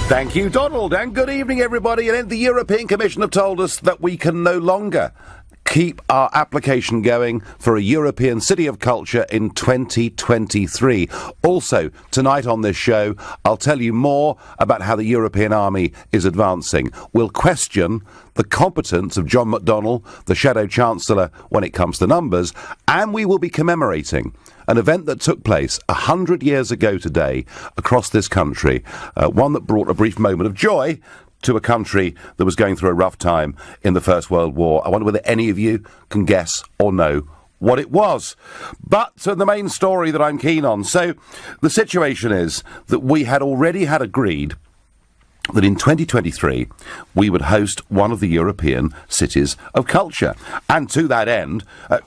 Thank you, Donald, and good evening, everybody. And the European Commission have told us that we can no longer keep our application going for a European City of Culture in 2023. Also, tonight on this show, I'll tell you more about how the European Army is advancing. We'll question the competence of John McDonnell, the Shadow Chancellor, when it comes to numbers, and we will be commemorating an event that took place 100 years ago today across this country, one that brought a brief moment of joy to a country that was going through a rough time in the First World War. I wonder whether any of you can guess or know what it was. But to the main story that I'm keen on. So the situation is that we had already had agreed that in 2023 we would host one of the European cities of culture. And to that end,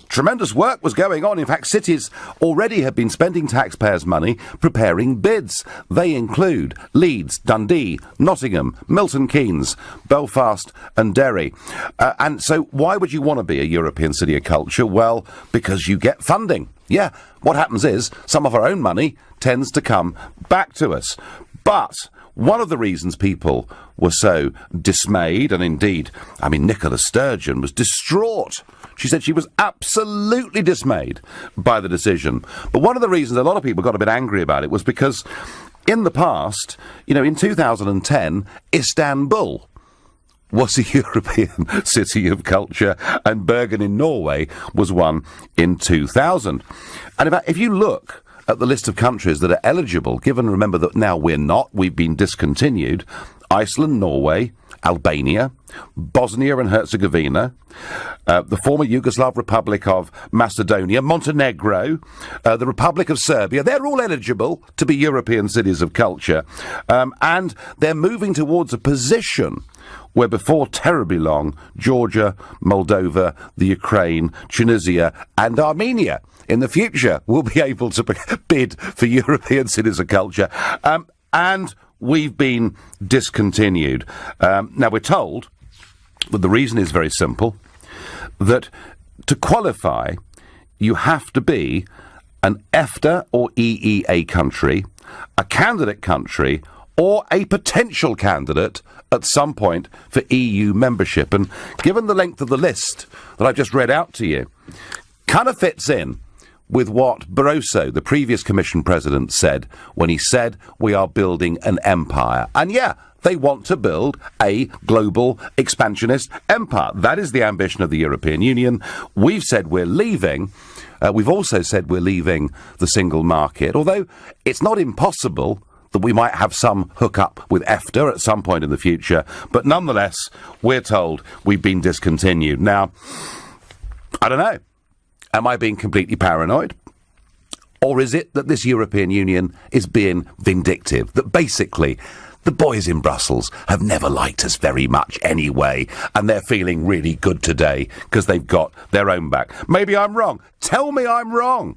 tremendous work was going on. In fact, cities already have been spending taxpayers' money preparing bids. They include Leeds, Dundee, Nottingham, Milton Keynes, Belfast and Derry. And so why would you want to be a European city of culture? Well, because you get funding. Yeah, what happens is some of our own money tends to come back to us. But one of the reasons people were so dismayed, and indeed, Nicola Sturgeon was distraught. She said she was absolutely dismayed by the decision. But one of the reasons a lot of people got a bit angry about it was because in the past, in 2010, Istanbul was a European city of culture, and Bergen in Norway was one in 2000. And if you look at the list of countries that are eligible, given, remember, that now we've been discontinued: Iceland, Norway, Albania, Bosnia and Herzegovina, the former Yugoslav Republic of Macedonia, Montenegro, the Republic of Serbia. They're all eligible to be European cities of culture, and they're moving towards a position where before terribly long, Georgia, Moldova, the Ukraine, Tunisia and Armenia in the future will be able to bid for European cities of culture. And we've been discontinued. Now, we're told that the reason is very simple, that to qualify, you have to be an EFTA or EEA country, a candidate country, or a potential candidate at some point for EU membership. And given the length of the list that I've just read out to you, kind of fits in with what Barroso, the previous Commission President, said when he said we are building an empire. And yeah, they want to build a global expansionist empire. That is the ambition of the European Union. We've said we're leaving. We've also said we're leaving the single market, although it's not impossible that we might have some hookup with EFTA at some point in the future. But nonetheless, we're told we've been discontinued. Now, I don't know. Am I being completely paranoid? Or is it that this European Union is being vindictive? That basically the boys in Brussels have never liked us very much anyway, and they're feeling really good today because they've got their own back. Maybe I'm wrong. Tell me I'm wrong.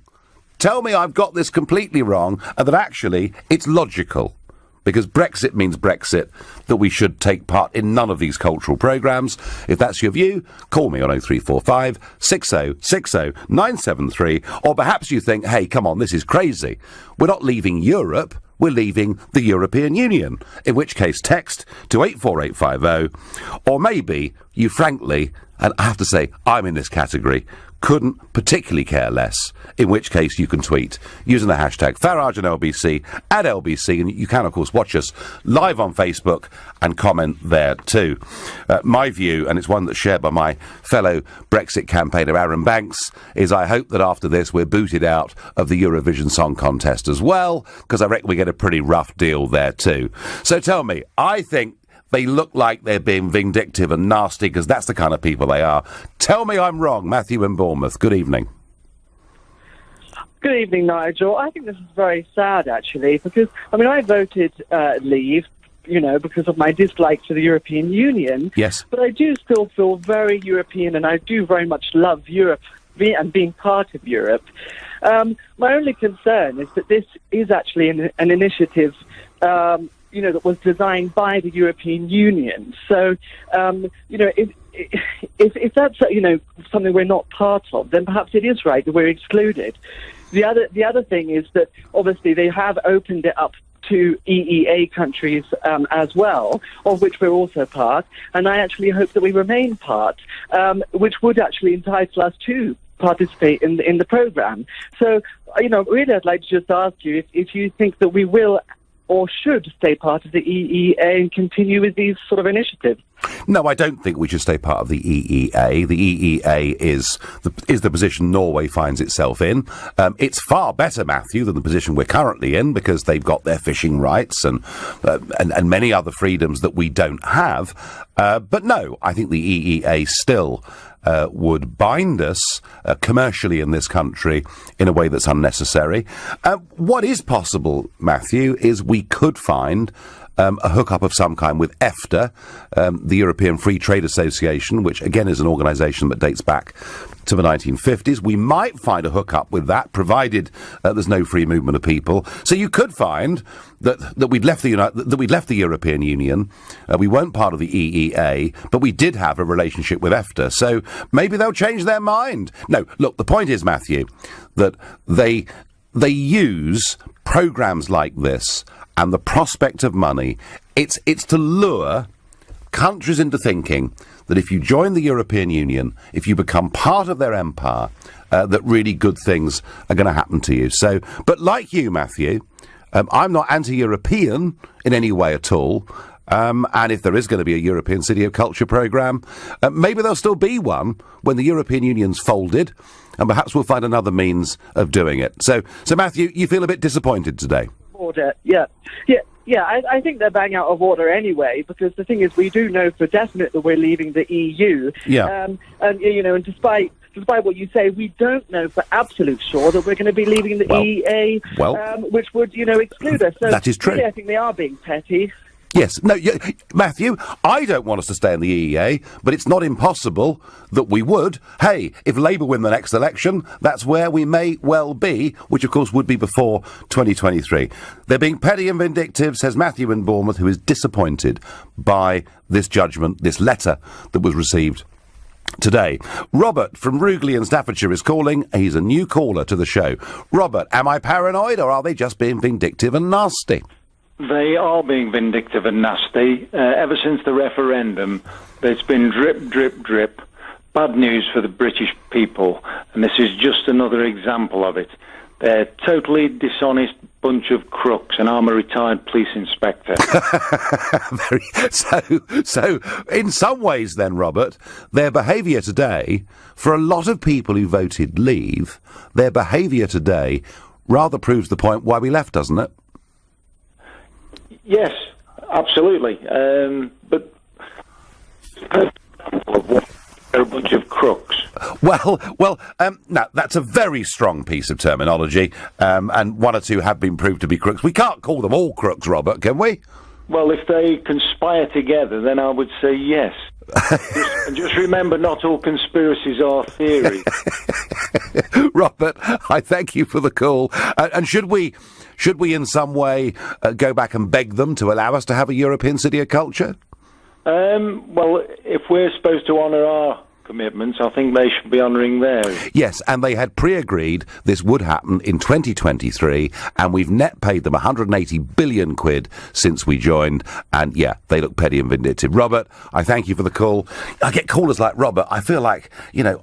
Tell me I've got this completely wrong and that actually it's logical. Because Brexit means Brexit, that we should take part in none of these cultural programmes. If that's your view, call me on 0345 6060 973. Or perhaps you think, hey, come on, this is crazy. We're not leaving Europe, we're leaving the European Union. In which case, text to 84850. Or maybe you frankly, and I have to say, I'm in this category, couldn't particularly care less, in which case you can tweet using the hashtag Farage and LBC at LBC, and you can, of course, watch us live on Facebook and comment there too. My view, and it's one that's shared by my fellow Brexit campaigner Aaron Banks, is I hope that after this we're booted out of the Eurovision Song Contest as well, because I reckon we get a pretty rough deal there too. So tell me, I think they look like they're being vindictive and nasty because that's the kind of people they are. Tell me I'm wrong. Matthew in Bournemouth, good evening. Good evening, Nigel. I think this is very sad, actually, because, I voted Leave, because of my dislike to the European Union. Yes. But I do still feel very European, and I do very much love Europe and being part of Europe. My only concern is that this is actually an initiative that was designed by the European Union. So, if that's something we're not part of, then perhaps it is right that we're excluded. The other thing is that obviously they have opened it up to EEA countries as well, of which we're also part, and I actually hope that we remain part, which would actually entitle us to participate in the program. So, really I'd like to just ask you if you think that we will or should stay part of the EEA and continue with these sort of initiatives. No, I don't think we should stay part of the EEA. The EEA is the position Norway finds itself in. It's far better, Matthew, than the position we're currently in, because they've got their fishing rights and many other freedoms that we don't have. But no, I think the EEA still would bind us commercially in this country in a way that's unnecessary. What is possible, Matthew, is we could find a hookup of some kind with EFTA, the European Free Trade Association, which again is an organisation that dates back to the 1950s. We might find a hookup with that, provided there's no free movement of people. So you could find that we'd left the European Union. We weren't part of the EEA, but we did have a relationship with EFTA. So maybe they'll change their mind. No, look, the point is, Matthew, that they use programmes like this and the prospect of money. It's to lure countries into thinking that if you join the European Union, if you become part of their empire, that really good things are going to happen to you. So, but like you, Matthew, I'm not anti-European in any way at all. And if there is going to be a European City of Culture programme, maybe there'll still be one when the European Union's folded, and perhaps we'll find another means of doing it. So Matthew, you feel a bit disappointed today? Order, yeah. I think they're bang out of order anyway, because the thing is, we do know for definite that we're leaving the EU. Yeah. And despite what you say, we don't know for absolute sure that we're going to be leaving the EEA, which would, exclude us. So that is true. Really, I think they are being petty. Yes. No, Matthew, I don't want us to stay in the EEA, but it's not impossible that we would. Hey, if Labour win the next election, that's where we may well be, which of course would be before 2023. They're being petty and vindictive, says Matthew in Bournemouth, who is disappointed by this judgment, this letter that was received today. Robert from Rugeley in Staffordshire is calling. He's a new caller to the show. Robert, am I paranoid, or are they just being vindictive and nasty? They are being vindictive and nasty. Ever since the referendum, there's been drip, drip, drip. Bad news for the British people, and this is just another example of it. They're a totally dishonest bunch of crooks, and I'm a retired police inspector. So, in some ways then, Robert, their behaviour today, for a lot of people who voted Leave, their behaviour today rather proves the point why we left, doesn't it? Yes, absolutely. But they're a bunch of crooks. Well, now, that's a very strong piece of terminology, and one or two have been proved to be crooks. We can't call them all crooks, Robert, can we? Well, if they conspire together, then I would say yes. just remember, not all conspiracies are theory. Robert, I thank you for the call. And should we in some way go back and beg them to allow us to have a European City of Culture? Well, if we're supposed to honour our commitments, I think they should be honouring theirs. Yes, and they had pre-agreed this would happen in 2023, and we've net paid them 180 billion quid since we joined, and yeah, they look petty and vindictive. Robert, I thank you for the call. I get callers like Robert. I feel like,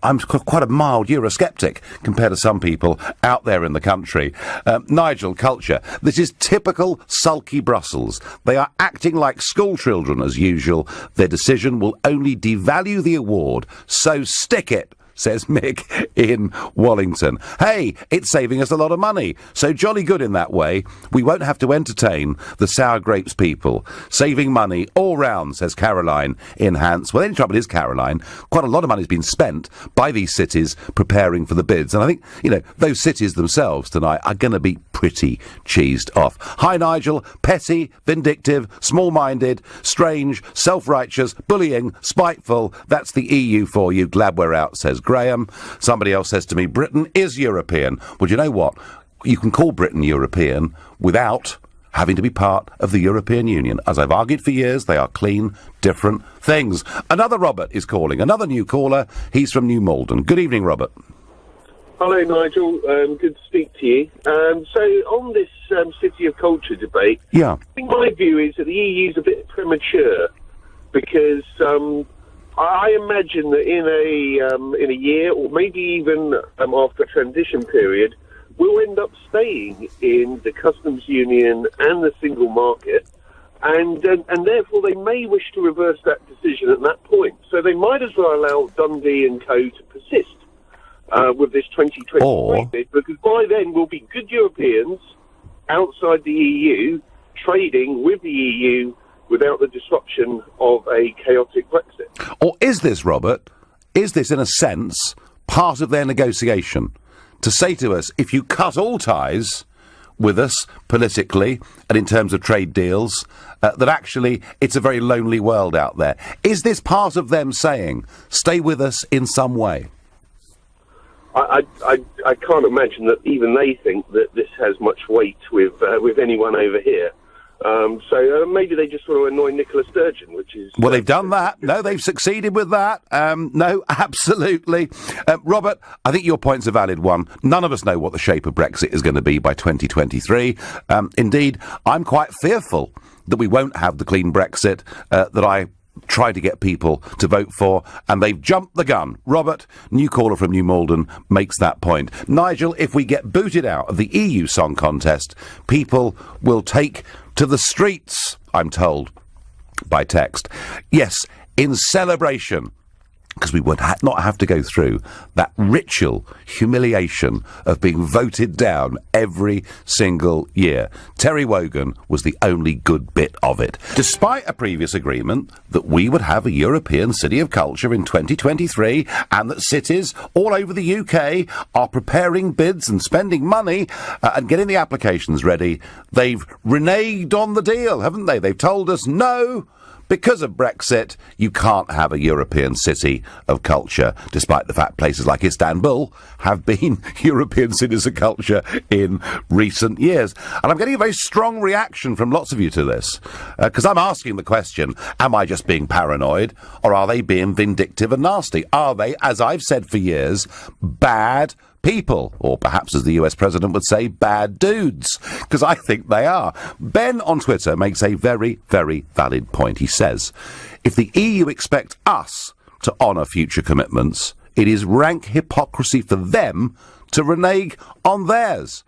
I'm quite a mild Eurosceptic compared to some people out there in the country. Nigel, Culture. This is typical sulky Brussels. They are acting like school children as usual. Their decision will only devalue the award. So stick it, says Mick in Wallington. Hey, it's saving us a lot of money. So jolly good in that way. We won't have to entertain the sour grapes people. Saving money all round, says Caroline in Hants. Well, the only trouble is, Caroline, quite a lot of money's been spent by these cities preparing for the bids. And I think, those cities themselves tonight are going to be pretty cheesed off. Hi, Nigel. Petty, vindictive, small-minded, strange, self-righteous, bullying, spiteful. That's the EU for you. Glad we're out, says Graham. Somebody else says to me, Britain is European. Well, you know what? You can call Britain European without having to be part of the European Union. As I've argued for years, they are clean, different things. Another Robert is calling. Another new caller. He's from New Malden. Good evening, Robert. Hello, Nigel. Good to speak to you. So, on this City of Culture debate, Yeah. I think my view is that the EU is a bit premature because I imagine that in a year or maybe even after a transition period, we'll end up staying in the customs union and the single market, and therefore they may wish to reverse that decision at that point. So they might as well allow Dundee and Co to persist with this 2023 bid, because by then we'll be good Europeans outside the EU trading with the EU without the disruption of a chaotic Brexit. Or is this, Robert, is this in a sense part of their negotiation? To say to us, if you cut all ties with us politically and in terms of trade deals, that actually it's a very lonely world out there. Is this part of them saying, stay with us in some way? I can't imagine that even they think that this has much weight with anyone over here. So maybe they just want to annoy Nicola Sturgeon, which is... Well, they've done that. No, they've succeeded with that. No, absolutely. Robert, I think your point's a valid one. None of us know what the shape of Brexit is going to be by 2023. Indeed, I'm quite fearful that we won't have the clean Brexit that I try to get people to vote for, and they've jumped the gun. Robert, new caller from New Malden, makes that point. Nigel, if we get booted out of the EU Song Contest, people will take to the streets, I'm told, by text. Yes, in celebration, because we would not have to go through that ritual humiliation of being voted down every single year. Terry Wogan was the only good bit of it. Despite a previous agreement that we would have a European City of Culture in 2023 and that cities all over the UK are preparing bids and spending money and getting the applications ready, they've reneged on the deal, haven't they? They've told us no. Because of Brexit, you can't have a European City of Culture, despite the fact places like Istanbul have been European cities of culture in recent years. And I'm getting a very strong reaction from lots of you to this, because I'm asking the question, am I just being paranoid, or are they being vindictive and nasty? Are they, as I've said for years, bad people, or perhaps as the US president would say, bad dudes, because I think they are. Ben on Twitter makes a very, very valid point. He says, if the EU expect us to honour future commitments, it is rank hypocrisy for them to renege on theirs.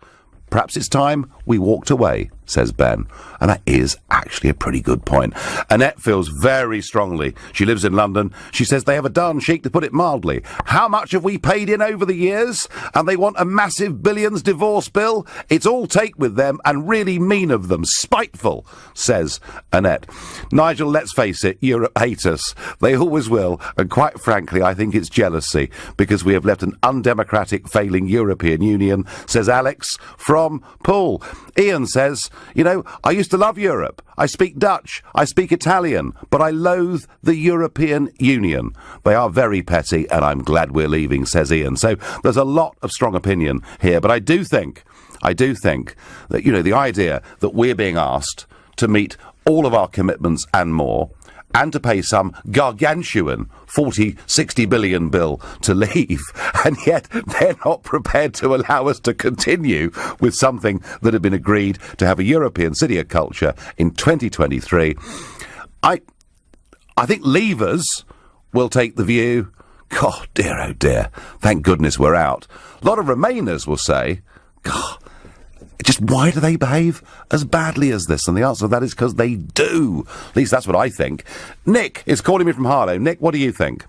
Perhaps it's time we walked away, says Ben. And that is actually a pretty good point. Annette feels very strongly. She lives in London. She says they have a darn chic, to put it mildly. How much have we paid in over the years? And they want a massive billions divorce bill? It's all take with them and really mean of them. Spiteful, says Annette. Nigel, let's face it, Europe hate us. They always will. And quite frankly, I think it's jealousy because we have left an undemocratic, failing European Union, says Alex from Poole. Ian says, you know, I used to love Europe. I speak Dutch. I speak Italian. But I loathe the European Union. They are very petty, and I'm glad we're leaving, says Ian. So there's a lot of strong opinion here. But I do think that, you know, the idea that we're being asked to meet all of our commitments and more, and to pay some gargantuan 40, 60 billion bill to leave, and yet they're not prepared to allow us to continue with something that had been agreed to have a European City of Culture in 2023. I think leavers will take the view, God, dear, oh dear, thank goodness we're out. A lot of Remainers will say, God, just why do they behave as badly as this? And the answer to that is because they do. At least that's what I think. Nick is calling me from Harlow. Nick, what do you think?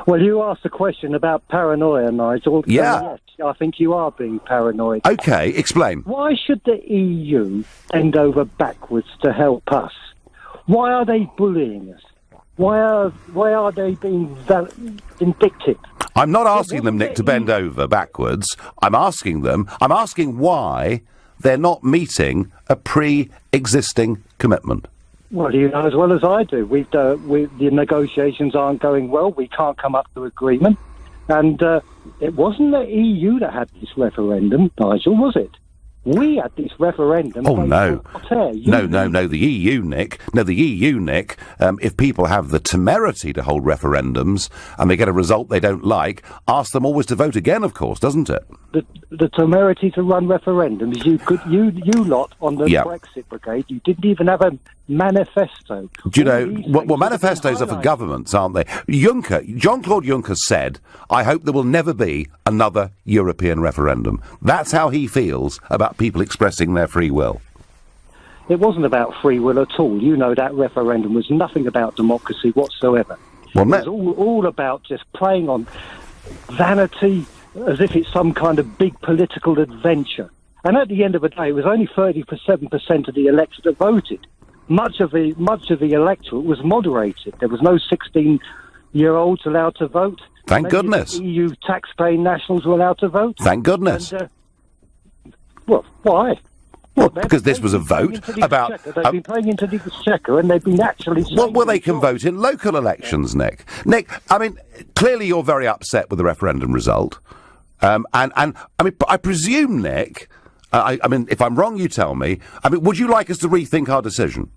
Well, you asked a question about paranoia, Nigel. Yeah. Yes, I think you are being paranoid. OK, explain. Why should the EU bend over backwards to help us? Why are they bullying us? Why are they being vindictive? I'm not asking them, Nick, to bend over backwards. I'm asking why they're not meeting a pre-existing commitment. Well, you know as well as I do. The negotiations aren't going well. We can't come up to agreement. And it wasn't the EU that had this referendum, Nigel, was it? We had this referendum. Oh, no. No, The EU, Nick. No, the EU, Nick. If people have the temerity to hold referendums and they get a result they don't like, ask them always to vote again, of course, doesn't it? The temerity to run referendums. You lot on the Brexit brigade, you didn't even have a manifesto. Do you know? Well, manifestos are for governments, aren't they? Jean-Claude Juncker said, "I hope there will never be another European referendum." That's how he feels about people expressing their free will. It wasn't about free will at all. You know that referendum was nothing about democracy whatsoever. Well, it was all about just playing on vanity, as if it's some kind of big political adventure. And at the end of the day, it was only 37% of the electorate that voted. Much of the electorate was moderated. There was no 16-year-olds allowed to vote. Thank goodness. EU tax-paying nationals were allowed to vote. Thank goodness. And, well, why? Well, because this was a vote about... They've been playing into the exchequer and they've been actually... Well, they can vote in local elections, Nick. Nick, I mean, clearly you're very upset with the referendum result. And I mean, I presume, Nick, I mean, if I'm wrong, you tell me, I mean, would you like us to rethink our decision?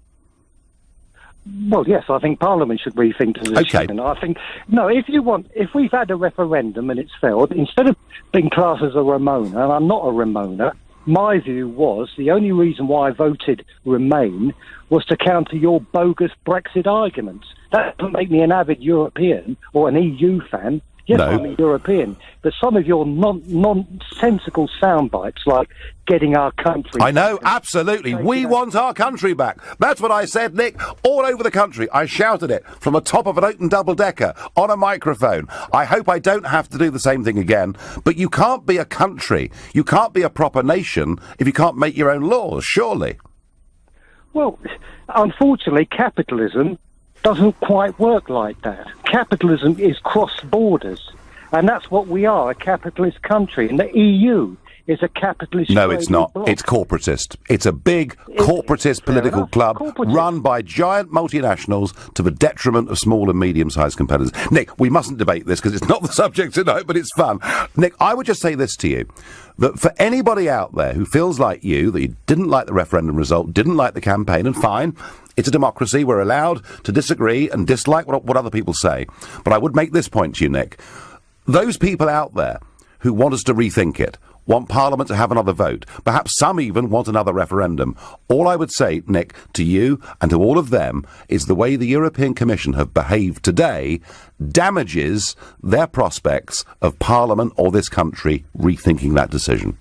Well, yes, I think Parliament should rethink the decision. Okay. And I think, no, if we've had a referendum and it's failed, instead of being classed as a Ramona, and I'm not a Ramona, my view was the only reason why I voted Remain was to counter your bogus Brexit arguments. That doesn't make me an avid European or an EU fan. Yes, no. I'm a European, but some of your nonsensical sound bites, like getting our country... I know, absolutely. We want our country back. That's what I said, Nick, all over the country. I shouted it from the top of an open double-decker on a microphone. I hope I don't have to do the same thing again, but you can't be a country, you can't be a proper nation if you can't make your own laws, surely. Well, unfortunately, capitalism doesn't quite work like that. Capitalism is cross borders, and that's what we are, a capitalist country. And the EU is a capitalist... No, it's not. Bloc. It's corporatist. It's a big corporatist political club run by giant multinationals to the detriment of small and medium-sized competitors. Nick, we mustn't debate this because it's not the subject tonight, but it's fun. Nick, I would just say this to you, that for anybody out there who feels like you, that you didn't like the referendum result, didn't like the campaign, and fine, it's a democracy, we're allowed to disagree and dislike what other people say. But I would make this point to you, Nick. Those people out there who want us to rethink it, want Parliament to have another vote, perhaps some even want another referendum, all I would say, Nick, to you and to all of them, is the way the European Commission have behaved today damages their prospects of Parliament or this country rethinking that decision.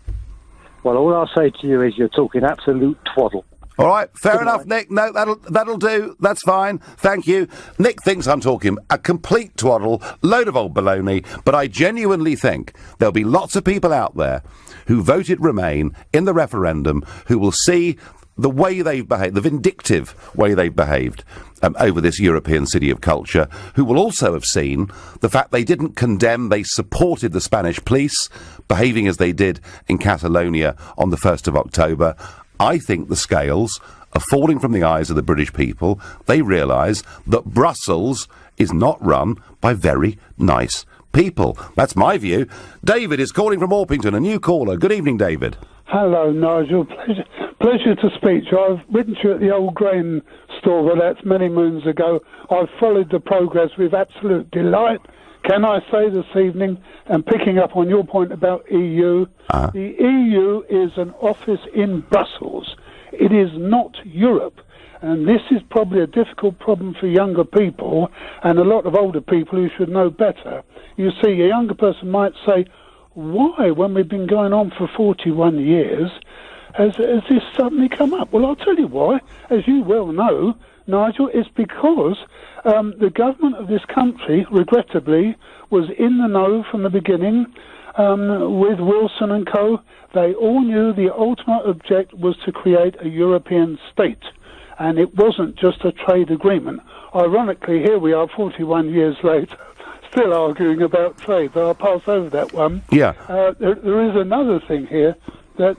Well, all I'll say to you is you're talking absolute twaddle. All right, fair enough, Nick. No, that'll do. That's fine. Thank you. Nick thinks I'm talking a complete twaddle, load of old baloney, but I genuinely think there'll be lots of people out there who voted Remain in the referendum who will see the way they've behaved, the vindictive way they've behaved over this European city of culture, who will also have seen the fact they didn't condemn, they supported the Spanish police behaving as they did in Catalonia on the 1st of October. I think the scales are falling from the eyes of the British people. They realise that Brussels is not run by very nice people. That's my view. David is calling from Orpington, a new caller. Good evening, David. Hello, Nigel. Pleasure to speak to you. I've written to you at the old grain store, but that's many moons ago. I've followed the progress with absolute delight. Can I say this evening, and picking up on your point about EU, the EU is an office in Brussels. It is not Europe. And this is probably a difficult problem for younger people and a lot of older people who should know better. You see, a younger person might say, why, when we've been going on for 41 years, has this suddenly come up? Well, I'll tell you why. As you well know, Nigel, it's because the government of this country, regrettably, was in the know from the beginning with Wilson and co. They all knew the ultimate object was to create a European state, and it wasn't just a trade agreement. Ironically, here we are 41 years later, still arguing about trade, but I'll pass over that one. Yeah. There is another thing here that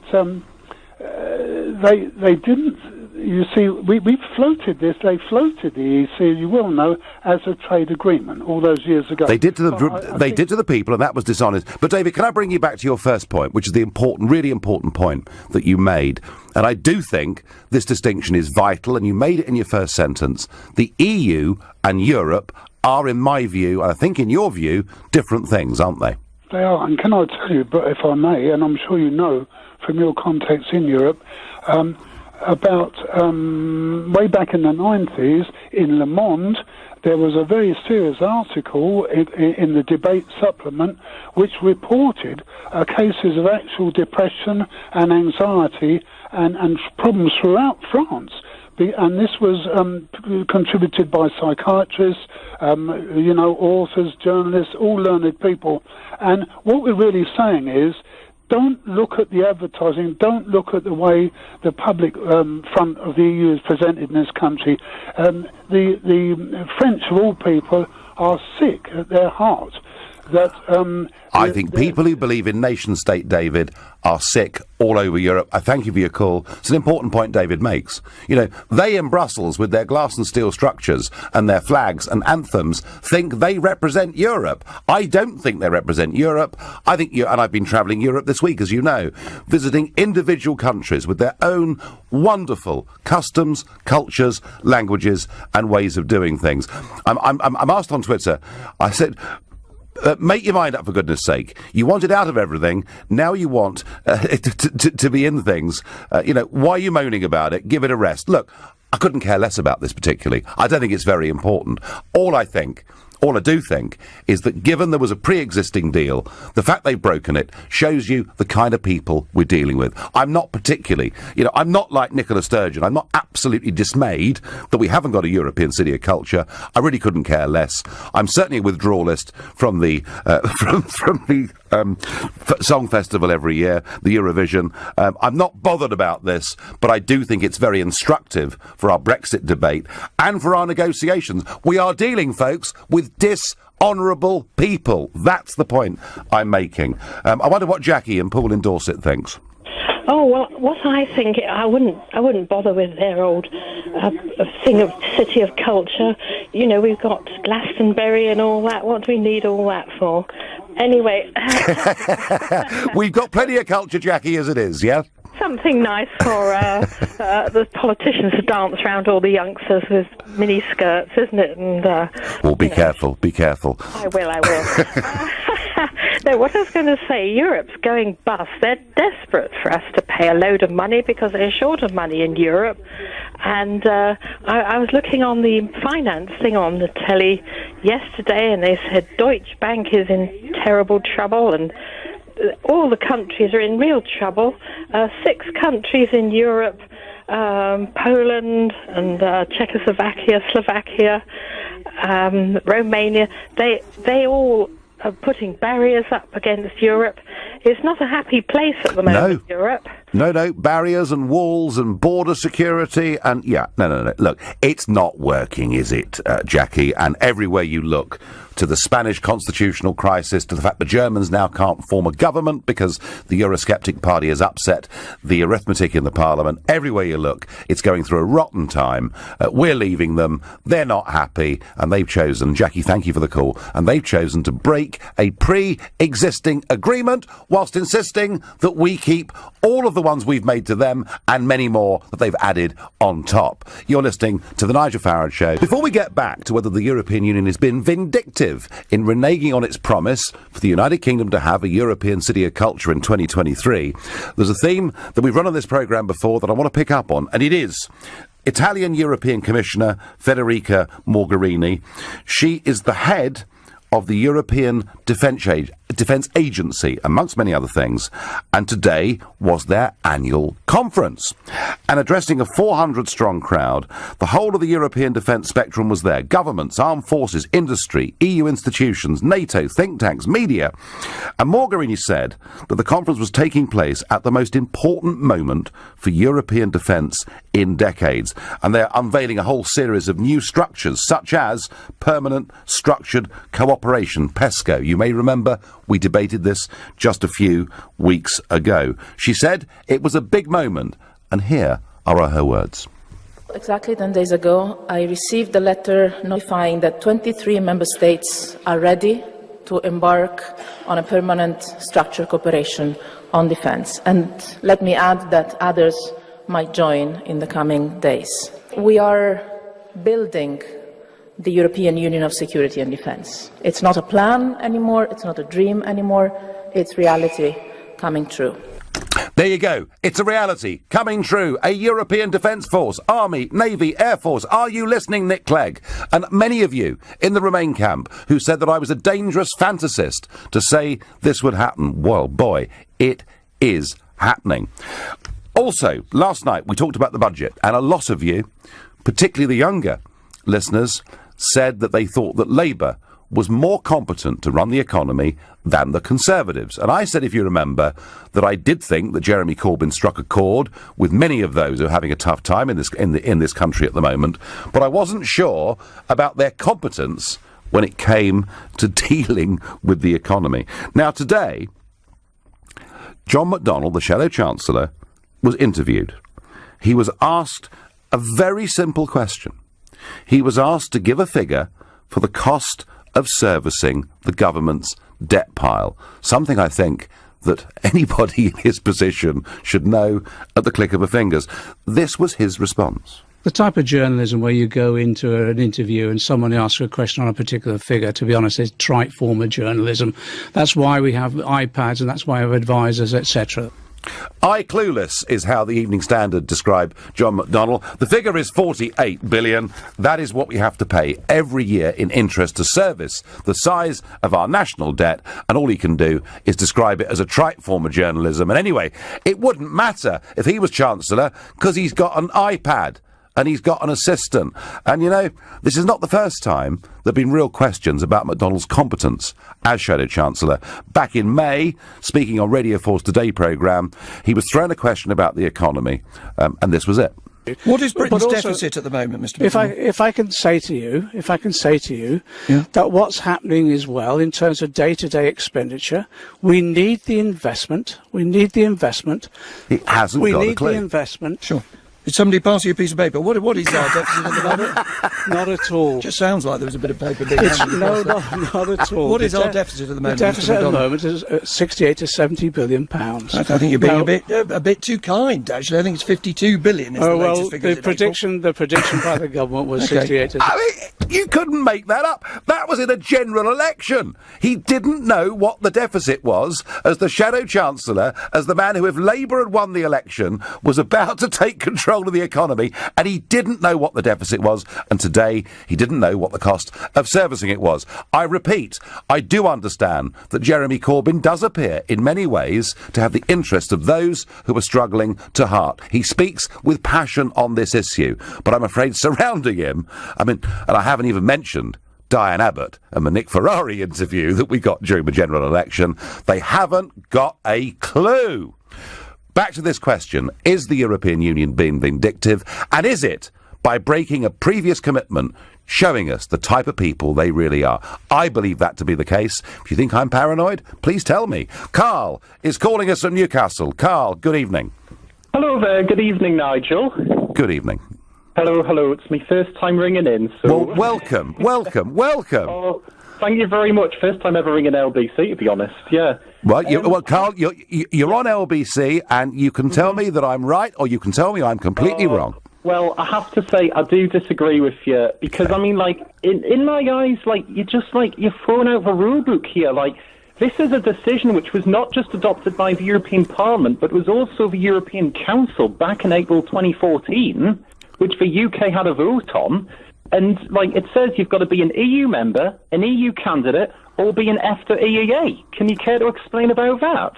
they didn't... you see, we floated this. They floated the EEC, you will know, as a trade agreement all those years ago. They did to the people, and that was dishonest. But David, can I bring you back to your first point, which is the really important point that you made? And I do think this distinction is vital, and you made it in your first sentence. The EU and Europe are, in my view, and I think in your view, different things, aren't they? They are, and can I tell you, but if I may, and I'm sure you know from your context in Europe, about way back in the 90s in Le Monde, there was a very serious article in the debate supplement which reported cases of actual depression and anxiety and problems throughout France. And this was contributed by psychiatrists, authors, journalists, all learned people. And what we're really saying is, don't look at the advertising, don't look at the way the public front of the EU is presented in this country. The French, of all people, are sick at their heart. I think people who believe in nation-state, David, are sick all over Europe. I thank you for your call. It's an important point David makes. You know, they in Brussels, with their glass and steel structures and their flags and anthems, think they represent Europe. I don't think they represent Europe. I think, and I've been travelling Europe this week, as you know, visiting individual countries with their own wonderful customs, cultures, languages and ways of doing things. I'm asked on Twitter, I said, make your mind up, for goodness sake. You want it out of everything. Now you want to be in things. Why are you moaning about it? Give it a rest. Look, I couldn't care less about this particularly. I don't think it's very important. All I do think is that given there was a pre-existing deal, the fact they've broken it shows you the kind of people we're dealing with. I'm not particularly, I'm not like Nicola Sturgeon. I'm not absolutely dismayed that we haven't got a European City of Culture. I really couldn't care less. I'm certainly a withdrawalist from the from the Song Festival every year, the Eurovision. I'm not bothered about this, but I do think it's very instructive for our Brexit debate and for our negotiations. We are dealing, folks, with dishonourable people. That's the point I'm making. I wonder what Jackie and Paul in Dorset thinks. Oh, well, what I think, I wouldn't bother with their old thing of City of Culture. We've got Glastonbury and all that. What do we need all that for? Anyway. We've got plenty of culture, Jackie, as it is, yeah? Something nice for the politicians to dance around all the youngsters with mini skirts, isn't it? And be careful, be careful. I will. No, what I was going to say, Europe's going bust. They're desperate for us to pay a load of money because they're short of money in Europe. And I was looking on the finance thing on the telly yesterday, and they said Deutsche Bank is in terrible trouble, and all the countries are in real trouble. 6 countries in Europe, Poland and Czechoslovakia, Slovakia, Romania, they all are putting barriers up against Europe. It's not a happy place at the moment, Europe. No, barriers and walls and border security and, no. Look, it's not working, is it, Jackie? And everywhere you look, to the Spanish constitutional crisis, to the fact the Germans now can't form a government because the Eurosceptic party has upset the arithmetic in the parliament. Everywhere you look, it's going through a rotten time. We're leaving them. They're not happy. And they've chosen, Jackie, thank you for the call, and they've chosen to break a pre-existing agreement whilst insisting that we keep all of the ones we've made to them and many more that they've added on top. You're listening to The Nigel Farage Show. Before we get back to whether the European Union has been vindictive in reneging on its promise for the United Kingdom to have a European City of Culture in 2023, there's a theme that we've run on this programme before that I want to pick up on, and it is Italian European Commissioner Federica Mogherini. She is the head of the European Defence Agency, amongst many other things, and today was their annual conference. And addressing a 400-strong crowd, the whole of the European defence spectrum was there. Governments, armed forces, industry, EU institutions, NATO, think tanks, media. And Mogherini said that the conference was taking place at the most important moment for European defence in decades. And they're unveiling a whole series of new structures, such as Permanent Structured Cooperation, PESCO. You may remember we debated this just a few weeks ago. She said it was a big moment, and here are her words. Exactly 10 days ago, I received a letter notifying that 23 member states are ready to embark on a permanent structured cooperation on defence. And let me add that others might join in the coming days. We are building the European Union of Security and Defence. It's not a plan anymore, it's not a dream anymore, it's reality coming true. There you go. It's a reality coming true. A European Defence Force, Army, Navy, Air Force. Are you listening, Nick Clegg? And many of you in the Remain camp who said that I was a dangerous fantasist to say this would happen. Well, boy, it is happening. Also, last night we talked about the budget, and a lot of you, particularly the younger listeners, said that they thought that Labour was more competent to run the economy than the Conservatives. And I said, if you remember, that I did think that Jeremy Corbyn struck a chord with many of those who are having a tough time in this country at the moment, but I wasn't sure about their competence when it came to dealing with the economy. Now, today, John McDonnell, the Shadow Chancellor, was interviewed. He was asked a very simple question. He was asked to give a figure for the cost of servicing the government's debt pile, something I think that anybody in his position should know at the click of a fingers. This was his response. The type of journalism where you go into an interview and someone asks you a question on a particular figure, to be honest, is trite form of journalism. That's why we have iPads and that's why we have advisors, etc. Clueless is how the Evening Standard described John McDonnell. The figure is 48 billion. That is what we have to pay every year in interest to service the size of our national debt, and all he can do is describe it as a trite form of journalism. And anyway, it wouldn't matter if he was Chancellor, because he's got an iPad and he's got an assistant. And, you know, this is not the first time there have been real questions about McDonnell's competence as Shadow Chancellor. Back in May, speaking on Radio 4's Today programme, he was thrown a question about the economy, and this was it. What is Britain's deficit at the moment, Mr. McDonnell? If I can say to you that what's happening is, well, in terms of day-to-day expenditure, we need the investment. He hasn't got a clue. We need the investment. Sure. Did somebody pass you a piece of paper? What is our deficit at the moment? Not at all. Just sounds like there was a bit of paper being handed across. Not at all. What is our deficit at the moment? The deficit at the moment is 68 to 70 billion pounds. I think you're being a bit too kind, actually. I think it's 52 billion. The prediction by the government was 68 to... I mean, you couldn't make that up. That was in a general election. He didn't know what the deficit was as the Shadow Chancellor, as the man who, if Labour had won the election, was about to take control of the economy, and he didn't know what the deficit was, and today he didn't know what the cost of servicing it was. I repeat, I do understand that Jeremy Corbyn does appear in many ways to have the interest of those who are struggling to heart. He speaks with passion on this issue, but I'm afraid surrounding him, and I haven't even mentioned Diane Abbott and the Nick Ferrari interview that we got during the general election, they haven't got a clue. Back to this question, is the European Union being vindictive, and is it, by breaking a previous commitment, showing us the type of people they really are? I believe that to be the case. If you think I'm paranoid, please tell me. Carl is calling us from Newcastle. Carl, good evening. Hello there, good evening, Nigel. Good evening. Hello, it's my first time ringing in, so... Well, welcome. Oh, thank you very much. First time ever ringing LBC, to be honest, yeah. Well, Carl, you're on LBC, and you can tell me that I'm right, or you can tell me I'm completely wrong. Well, I have to say, I do disagree with you, because, I mean, in my eyes, you're throwing out the rule book here, this is a decision which was not just adopted by the European Parliament, but was also the European Council back in April 2014, which the UK had a vote on. And, it says you've got to be an EU member, an EU candidate, or be an EFTA EEA. Can you care to explain about that?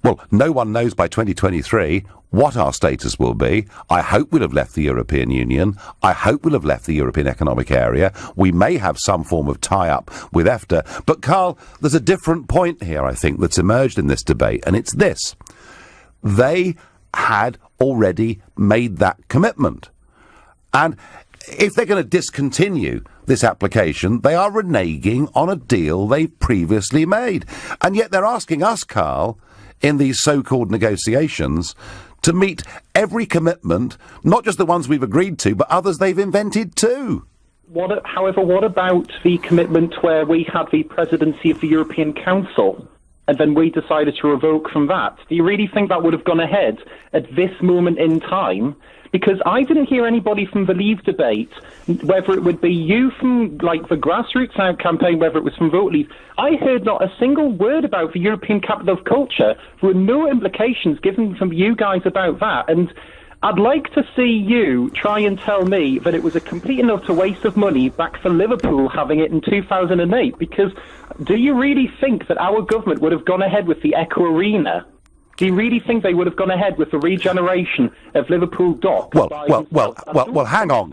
Well, no one knows by 2023 what our status will be. I hope we'll have left the European Union. I hope we'll have left the European Economic Area. We may have some form of tie-up with EFTA. But, Carl, there's a different point here, I think, that's emerged in this debate, and it's this. They had already made that commitment. And if they're going to discontinue this application, they are reneging on a deal they've previously made. And yet they're asking us, Carl, in these so-called negotiations, to meet every commitment, not just the ones we've agreed to, but others they've invented too. However, what about the commitment where we had the presidency of the European Council, and then we decided to revoke from that? Do you really think that would have gone ahead at this moment in time? Because I didn't hear anybody from the Leave debate, whether it would be you from, like, the Grassroots Out campaign, whether it was from Vote Leave. I heard not a single word about the European Capital of Culture. There were no implications given from you guys about that. And I'd like to see you try and tell me that it was a complete and utter waste of money back for Liverpool having it in 2008, because do you really think that our government would have gone ahead with the Echo Arena? Do you really think they would have gone ahead with the regeneration of Liverpool Dock? Well, hang on,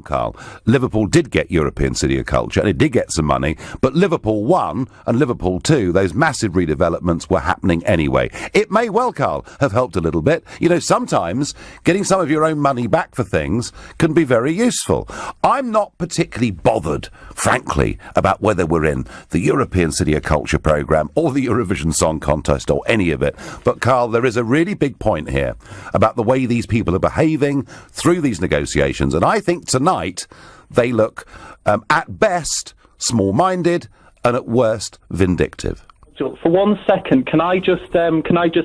Carl. Liverpool did get European City of Culture, and it did get some money, but Liverpool 1 and Liverpool 2, those massive redevelopments were happening anyway. It may well, Carl, have helped a little bit. You know, sometimes getting some of your own money back for things can be very useful. I'm not particularly bothered, frankly, about whether we're in the European City of Culture programme or the Eurovision Song Contest or any of it. But, Carl, there is a really big point here about the way these people are behaving through these negotiations. And I think tonight they look, at best, small-minded and at worst, vindictive. For 1 second, can I just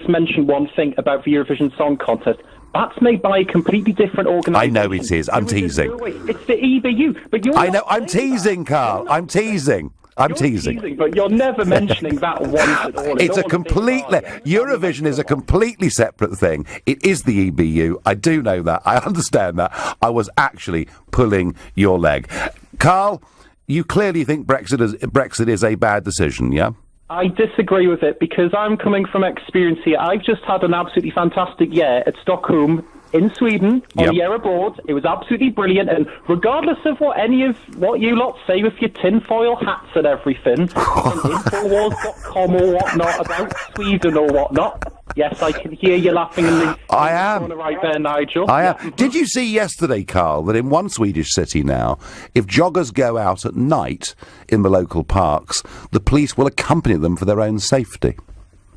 mention one thing about the Eurovision Song Contest? That's made by a completely different organisation. I know it is. I'm teasing. It's the EBU. But you're I know. I'm teasing, Carl. I'm teasing. I'm teasing. But you're never mentioning that once at all. It's a completely... Eurovision is a completely separate thing. It is the EBU. I do know that. I understand that. I was actually pulling your leg. Carl, you clearly think Brexit is a bad decision, yeah? I disagree with it, because I'm coming from experience here. I've just had an absolutely fantastic year at Stockholm in Sweden on the Air Abroad. It was absolutely brilliant, and regardless of what you lot say with your tinfoil hats and everything, and Infowars.com or whatnot about Sweden or whatnot, yes, I can hear you laughing in the corner right there, Nigel. I am. Did you see yesterday, Carl, that in one Swedish city now, if joggers go out at night in the local parks, the police will accompany them for their own safety?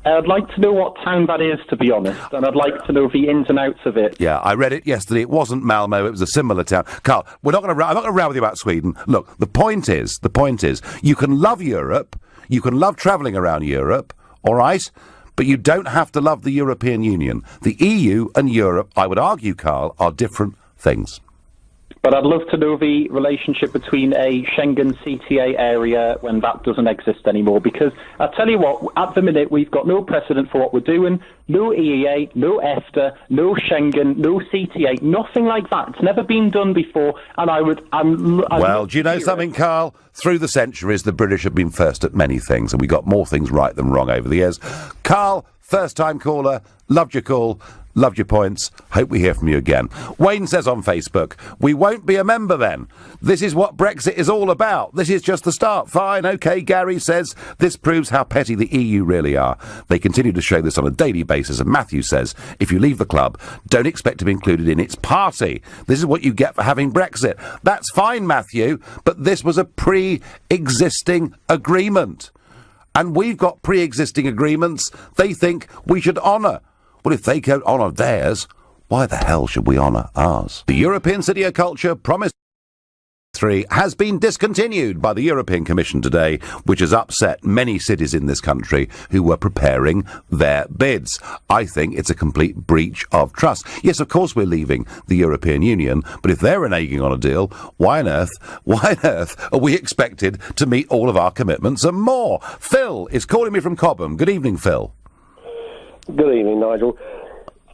I'd like to know what town that is, to be honest, and I'd like to know the ins and outs of it. Yeah, I read it yesterday. It wasn't Malmo, it was a similar town. Carl, I'm not going to row with you about Sweden. Look, the point is, you can love Europe, you can love travelling around Europe, all right, but you don't have to love the European Union. The EU and Europe, I would argue, Carl, are different things. But I'd love to know the relationship between a Schengen CTA area when that doesn't exist anymore, because I'll tell you what, at the minute we've got no precedent for what we're doing, no EEA, no EFTA, no Schengen, no CTA, nothing like that. It's never been done before, and Well, do you know something, Carl? Through the centuries, the British have been first at many things, and we got more things right than wrong over the years. Carl, first-time caller, loved your call. Loved your points. Hope we hear from you again. Wayne says on Facebook, we won't be a member then. This is what Brexit is all about. This is just the start. Fine, OK. Gary says, this proves how petty the EU really are. They continue to show this on a daily basis. And Matthew says, if you leave the club, don't expect to be included in its party. This is what you get for having Brexit. That's fine, Matthew, but this was a pre-existing agreement. And we've got pre-existing agreements they think we should honour. Well, if they can't honour theirs, why the hell should we honour ours? The European City of Culture Promise 3 has been discontinued by the European Commission today, which has upset many cities in this country who were preparing their bids. I think it's a complete breach of trust. Yes, of course we're leaving the European Union, but if they're reneging on a deal, why on earth are we expected to meet all of our commitments and more? Phil is calling me from Cobham. Good evening, Phil. Good evening, Nigel.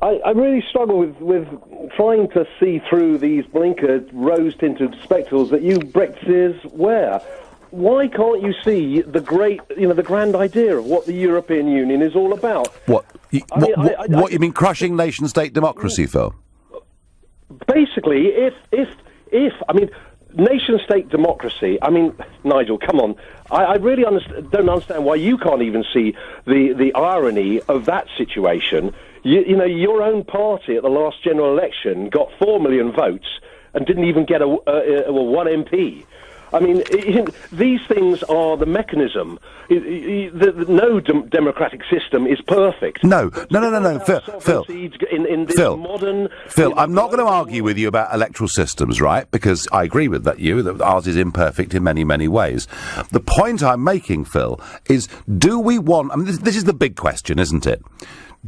I really struggle with trying to see through these blinker rose-tinted spectacles that you Brexiteers wear. Why can't you see the the grand idea of what the European Union is all about? What you mean, crushing nation-state democracy, Phil? Basically, if nation-state democracy, Nigel, come on. I really don't understand why you can't even see the irony of that situation. You know, your own party at the last general election got 4 million votes and didn't even get one MP. I mean, these things are the mechanism. No democratic system is perfect. No, Phil. In this modern... Phil, I'm not going to argue with you about electoral systems, right? Because I agree with that ours is imperfect in many, many ways. The point I'm making, Phil, is do we want... I mean, this is the big question, isn't it?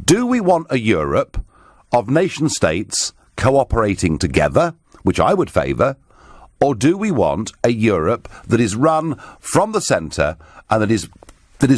Do we want a Europe of nation-states cooperating together, which I would favour, or do we want a Europe that is run from the centre and that is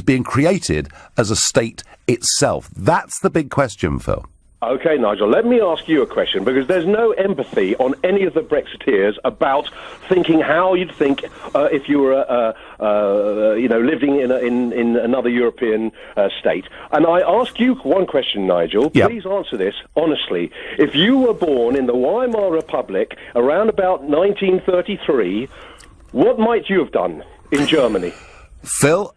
being created as a state itself? That's the big question, Phil. OK, Nigel, let me ask you a question, because there's no empathy on any of the Brexiteers about thinking how you'd think if you were, living in another European state. And I ask you one question, Nigel. Yep. Please answer this honestly. If you were born in the Weimar Republic around about 1933, what might you have done in Germany? Phil,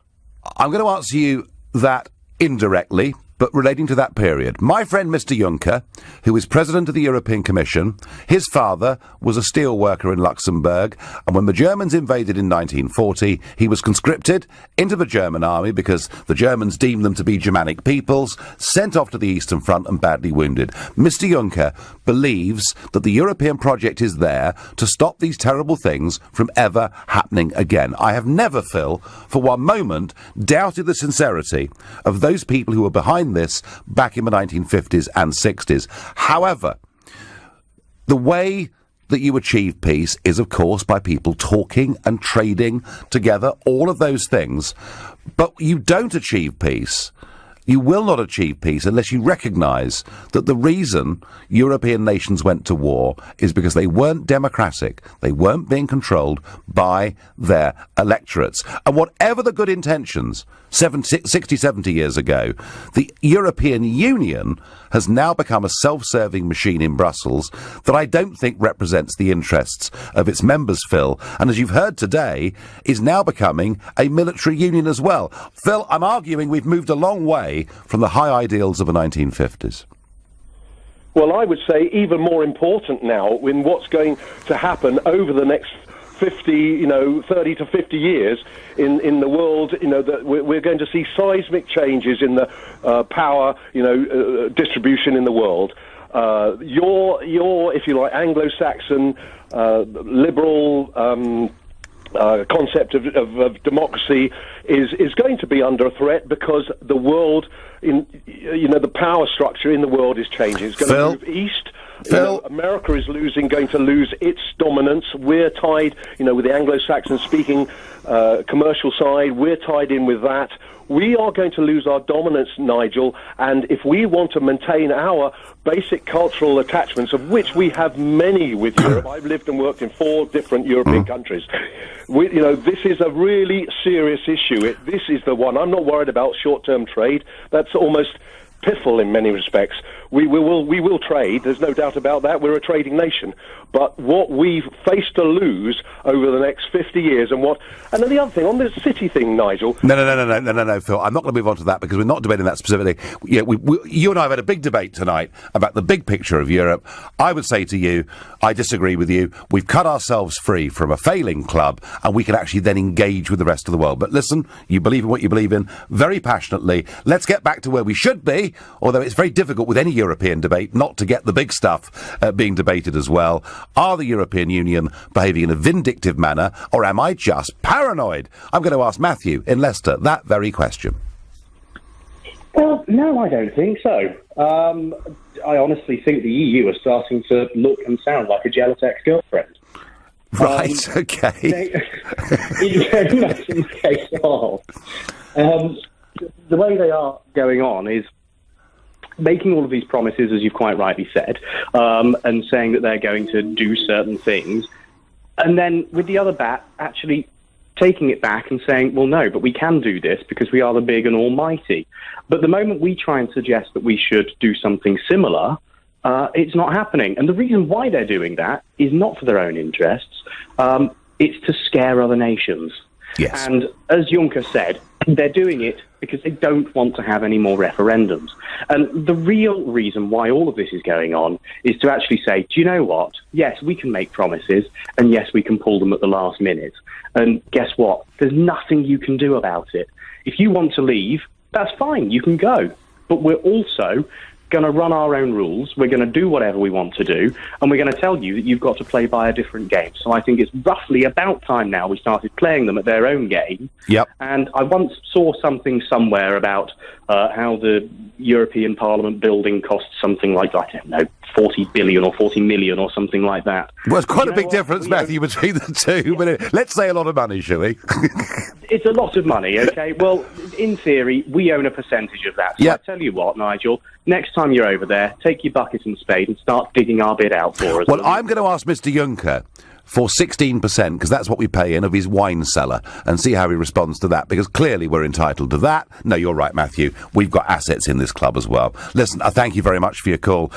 I'm going to answer you that indirectly, but relating to that period. My friend Mr. Juncker, who is president of the European Commission, his father was a steel worker in Luxembourg, and when the Germans invaded in 1940, he was conscripted into the German army because the Germans deemed them to be Germanic peoples, sent off to the Eastern Front and badly wounded. Mr. Juncker believes that the European project is there to stop these terrible things from ever happening again. I have never, Phil, for one moment, doubted the sincerity of those people who were behind this back in the 1950s and 60s. However, the way that you achieve peace is, of course, by people talking and trading together, all of those things. But you don't achieve peace. You will not achieve peace unless you recognise that the reason European nations went to war is because they weren't democratic. They weren't being controlled by their electorates. And whatever the good intentions 60, 70 years ago, the European Union has now become a self-serving machine in Brussels that I don't think represents the interests of its members, Phil, and as you've heard today, is now becoming a military union as well. Phil, I'm arguing we've moved a long way from the high ideals of the 1950s. Well, I would say even more important now in what's going to happen over the next 30 to 50 years in the world, that we're going to see seismic changes in the power, distribution in the world. Your, if you like, Anglo-Saxon, liberal concept of democracy is going to be under a threat because the world, the power structure in the world is changing. It's going to move east. America is going to lose its dominance. We're tied, with the Anglo-Saxon speaking commercial side. We're tied in with that. We are going to lose our dominance, Nigel, and if we want to maintain our basic cultural attachments, of which we have many with Europe, I've lived and worked in 4 different European countries, this is a really serious issue. This is the one. I'm not worried about short-term trade. That's almost piffle in many respects. We will trade, there's no doubt about that. We're a trading nation. But what we've faced to lose over the next 50 years and then the other thing, on the city thing, Nigel... No, Phil, I'm not going to move on to that because we're not debating that specifically. Yeah, you and I have had a big debate tonight about the big picture of Europe. I would say to you, I disagree with you. We've cut ourselves free from a failing club and we can actually then engage with the rest of the world. But listen, you believe in what you believe in very passionately. Let's get back to where we should be, although it's very difficult with any European debate not to get the big stuff being debated as well. Are the European Union behaving in a vindictive manner, or am I just paranoid? I'm going to ask Matthew in Leicester that very question. Well, no, I don't think so. I honestly think the EU are starting to look and sound like a jealous ex-girlfriend. Right, okay. Very much in the case of. The way they are going on is making all of these promises, as you've quite rightly said, and saying that they're going to do certain things, and then with the other bat, actually taking it back and saying, well, no, but we can do this because we are the big and almighty. But the moment we try and suggest that we should do something similar, it's not happening. And the reason why they're doing that is not for their own interests. It's to scare other nations. Yes. And as Juncker said, they're doing it because they don't want to have any more referendums. And the real reason why all of this is going on is to actually say, do you know what? Yes, we can make promises, and yes, we can pull them at the last minute. And guess what? There's nothing you can do about it. If you want to leave, that's fine, you can go. But we're also going to run our own rules, we're going to do whatever we want to do, and we're going to tell you that you've got to play by a different game. So I think it's roughly about time now we started playing them at their own game. Yep. And I once saw something somewhere about how the European Parliament building costs something like, I don't know, 40 billion or 40 million or something like that. Well, it's quite a big difference, Matthew, between the two, but let's say a lot of money, shall we? It's a lot of money, okay? Well, in theory, we own a percentage of that. So I tell you what, Nigel, next time you're over there, take your bucket and spade and start digging our bit out for us. Well, I'm going to ask Mr Juncker for 16%, because that's what we pay in, of his wine cellar, and see how he responds to that, because clearly we're entitled to that. No, you're right, Matthew. We've got assets in this club as well. Listen, thank you very much for your call.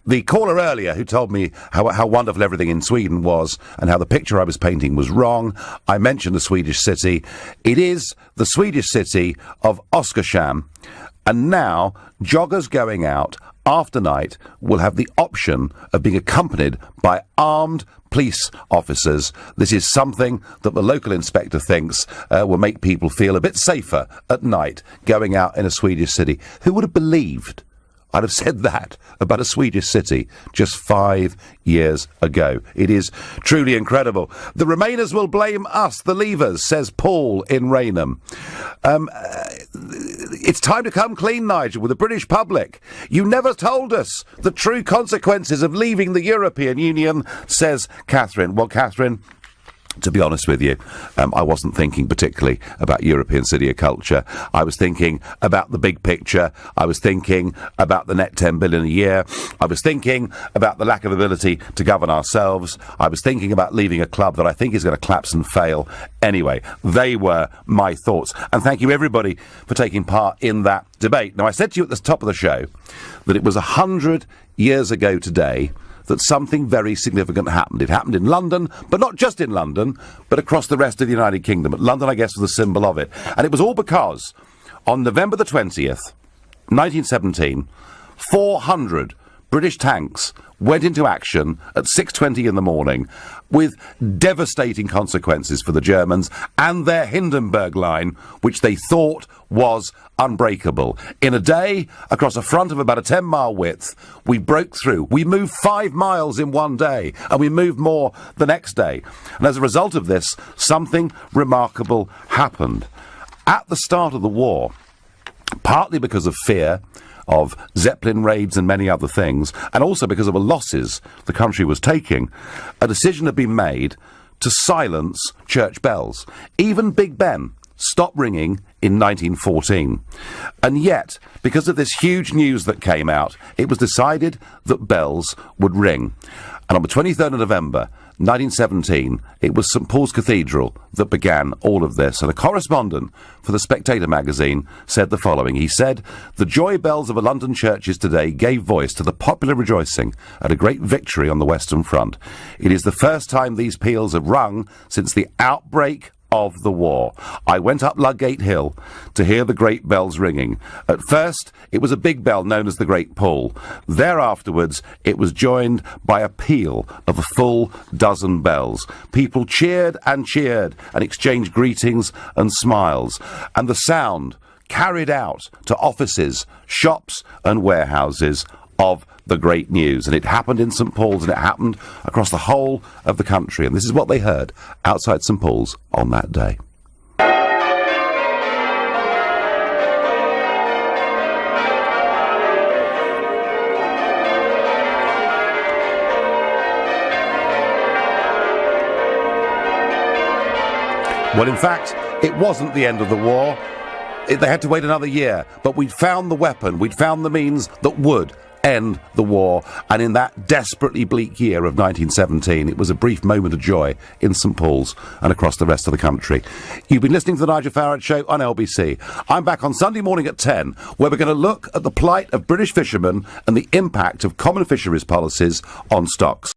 The caller earlier who told me how wonderful everything in Sweden was and how the picture I was painting was wrong, I mentioned the Swedish city. It is the Swedish city of Oskarshamn, and now joggers going out after night will have the option of being accompanied by armed police officers. This is something that the local inspector thinks will make people feel a bit safer at night going out in a Swedish city. Who would have believed I'd have said that about a Swedish city just 5 years ago? It is truly incredible. The Remainers will blame us, the Leavers, says Paul in Raynham. It's time to come clean, Nigel, with the British public. You never told us the true consequences of leaving the European Union, says Catherine. Well, Catherine, to be honest with you, I wasn't thinking particularly about European city of culture. I was thinking about the big picture. I was thinking about the net 10 billion a year. I was thinking about the lack of ability to govern ourselves. I was thinking about leaving a club that I think is going to collapse and fail. Anyway, they were my thoughts. And thank you, everybody, for taking part in that debate. Now, I said to you at the top of the show that it was 100 years ago today that something very significant happened. It happened in London, but not just in London, but across the rest of the United Kingdom. But London, I guess, was the symbol of it. And it was all because on November the 20th, 1917, 400 British tanks went into action at 6:20 in the morning with devastating consequences for the Germans and their Hindenburg Line, which they thought was unbreakable. In a day, across a front of about a 10-mile width, we broke through. We moved 5 miles in one day, and we moved more the next day. And as a result of this, something remarkable happened. At the start of the war, partly because of fear of Zeppelin raids and many other things, and also because of the losses the country was taking, a decision had been made to silence church bells. Even Big Ben stopped ringing in 1914. And yet, because of this huge news that came out, it was decided that bells would ring. And on the 23rd of November, 1917, it was St Paul's Cathedral that began all of this. And a correspondent for The Spectator magazine said the following. He said, "The joy bells of a London churches today gave voice to the popular rejoicing at a great victory on the Western Front. It is the first time these peals have rung since the outbreak of the war. I went up Ludgate Hill to hear the great bells ringing. At first, it was a big bell known as the Great Paul. Thereafterwards, it was joined by a peal of a full dozen bells. People cheered and exchanged greetings and smiles. And the sound carried out to offices, shops and warehouses of the great news. And it happened in St Paul's, and it happened across the whole of the country. And this is what they heard outside St Paul's on that day. Well, in fact, it wasn't the end of the war. They had to wait another year, but we'd found the weapon, we'd found the means that would end the war, and in that desperately bleak year of 1917, it was a brief moment of joy in St Paul's and across the rest of the country. You've been listening to the Nigel Farage Show on LBC. I'm back on Sunday morning at 10, where we're going to look at the plight of British fishermen and the impact of common fisheries policies on stocks.